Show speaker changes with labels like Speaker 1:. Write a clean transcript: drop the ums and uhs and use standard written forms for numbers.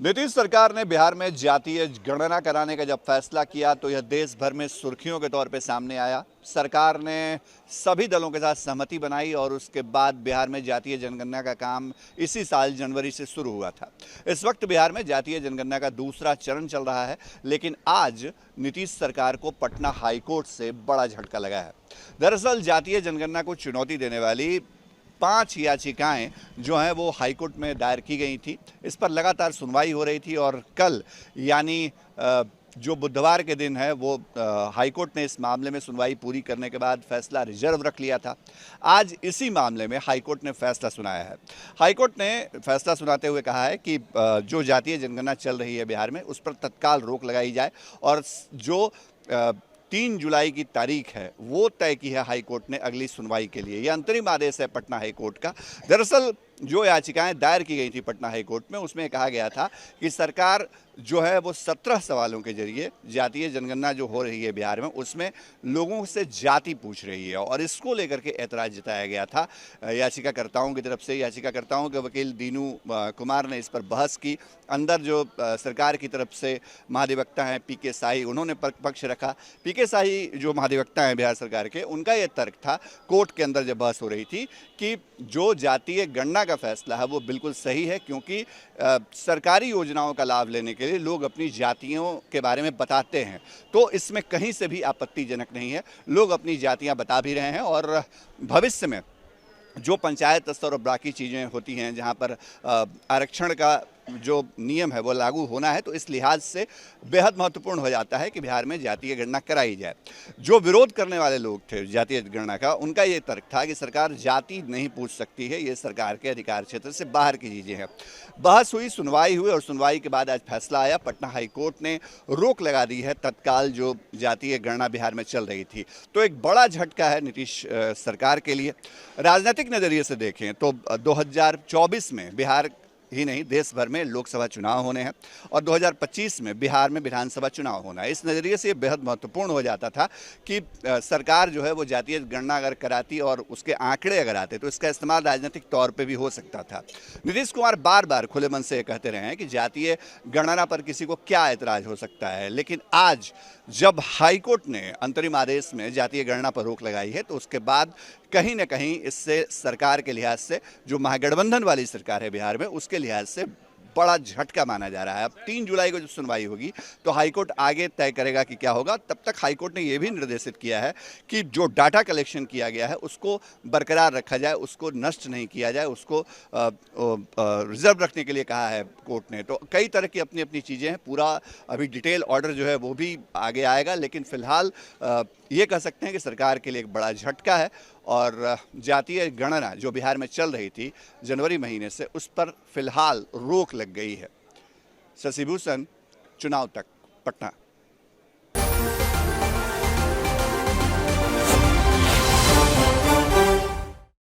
Speaker 1: नीतीश सरकार ने बिहार में जातीय गणना कराने का जब फैसला किया तो यह देश भर में सुर्खियों के तौर पे सामने आया। सरकार ने सभी दलों के साथ सहमति बनाई और उसके बाद बिहार में जातीय जनगणना का काम इसी साल जनवरी से शुरू हुआ था। इस वक्त बिहार में जातीय जनगणना का दूसरा चरण चल रहा है, लेकिन आज नीतीश सरकार को पटना हाईकोर्ट से बड़ा झटका लगा है। दरअसल जातीय जनगणना को चुनौती देने वाली 5 याचिकाएं जो हैं वो हाईकोर्ट में दायर की गई थी। इस पर लगातार सुनवाई हो रही थी और कल यानी जो बुधवार के दिन है वो हाईकोर्ट ने इस मामले में सुनवाई पूरी करने के बाद फैसला रिजर्व रख लिया था। आज इसी मामले में हाईकोर्ट ने फैसला सुनाया है। हाईकोर्ट ने फैसला सुनाते हुए कहा है कि जो जातीय जनगणना चल रही है बिहार में उस पर तत्काल रोक लगाई जाए और जो 3 जुलाई की तारीख है वो तय की है हाईकोर्ट ने अगली सुनवाई के लिए। यह अंतरिम आदेश है पटना हाईकोर्ट का। दरअसल जो याचिकाएं दायर की गई थी पटना हाईकोर्ट में उसमें कहा गया था कि सरकार जो है वो 17 सवालों के जरिए जातीय जनगणना जो हो रही है बिहार में उसमें लोगों से जाति पूछ रही है और इसको लेकर के ऐतराज़ जताया गया था याचिकाकर्ताओं की तरफ से। याचिकाकर्ताओं के वकील दीनू कुमार ने इस पर बहस की। अंदर जो सरकार की तरफ से महाधिवक्ता हैं पीके शाही, उन्होंने पक्ष रखा। पीके शाही जो महाधिवक्ता हैं बिहार सरकार के, उनका ये तर्क था कोर्ट के अंदर जब बहस हो रही थी कि जो जातीय गणना का फैसला है वो बिल्कुल सही है, क्योंकि सरकारी योजनाओं का लाभ लेने के लिए लोग अपनी जातियों के बारे में बताते हैं, तो इसमें कहीं से भी आपत्तिजनक नहीं है। लोग अपनी जातियां बता भी रहे हैं और भविष्य में जो पंचायत स्तर और बाकी चीज़ें होती हैं जहां पर आरक्षण का जो नियम है वो लागू होना है, तो इस लिहाज से बेहद महत्वपूर्ण हो जाता है कि बिहार में जातीय गणना कराई जाए। जो विरोध करने वाले लोग थे जातीय गणना का, उनका ये तर्क था कि सरकार जाति नहीं पूछ सकती है, ये सरकार के अधिकार क्षेत्र से बाहर की चीज़ें हैं। बहस हुई, सुनवाई हुई और सुनवाई के बाद आज फैसला आया। पटना हाईकोर्ट ने रोक लगा दी है तत्काल जो जातीय गणना बिहार में चल रही थी। तो एक बड़ा झटका है नीतीश सरकार के लिए। राजनीतिक नज़रिए से देखें तो 2024 में बिहार ही नहीं देश भर में लोकसभा चुनाव होने हैं और 2025 में बिहार में विधानसभा चुनाव होना है। इस नज़रिए से ये बेहद महत्वपूर्ण हो जाता था कि सरकार जो है वो जातीय गणना अगर कराती और उसके आंकड़े अगर आते तो इसका इस्तेमाल राजनीतिक तौर पे भी हो सकता था। नीतीश कुमार बार बार खुले मन से कहते रहे हैं कि जातीय गणना पर किसी को क्या ऐतराज़ हो सकता है, लेकिन आज जब हाईकोर्ट ने अंतरिम आदेश में जातीय गणना पर रोक लगाई है तो उसके बाद कहीं ना कहीं इससे सरकार के लिहाज से, जो महागठबंधन वाली सरकार है बिहार में, उसके लिहाज से बड़ा झटका माना जा रहा है। अब 3 जुलाई को जब सुनवाई होगी तो हाईकोर्ट आगे तय करेगा कि क्या होगा। तब तक हाईकोर्ट ने यह भी निर्देशित किया है कि जो डाटा कलेक्शन किया गया है उसको बरकरार रखा जाए, उसको नष्ट नहीं किया जाए, उसको रिजर्व रखने के लिए कहा है कोर्ट ने। तो कई तरह की अपनी अपनी चीज़ें हैं। पूरा अभी डिटेल ऑर्डर जो है वो भी आगे आएगा, लेकिन फिलहाल ये कह सकते हैं कि सरकार के लिए एक बड़ा झटका है और जातीय गणना जो बिहार में चल रही थी जनवरी महीने से, उस पर फिलहाल रोक लग गई है। शशि भूषण, चुनाव तक, पटना।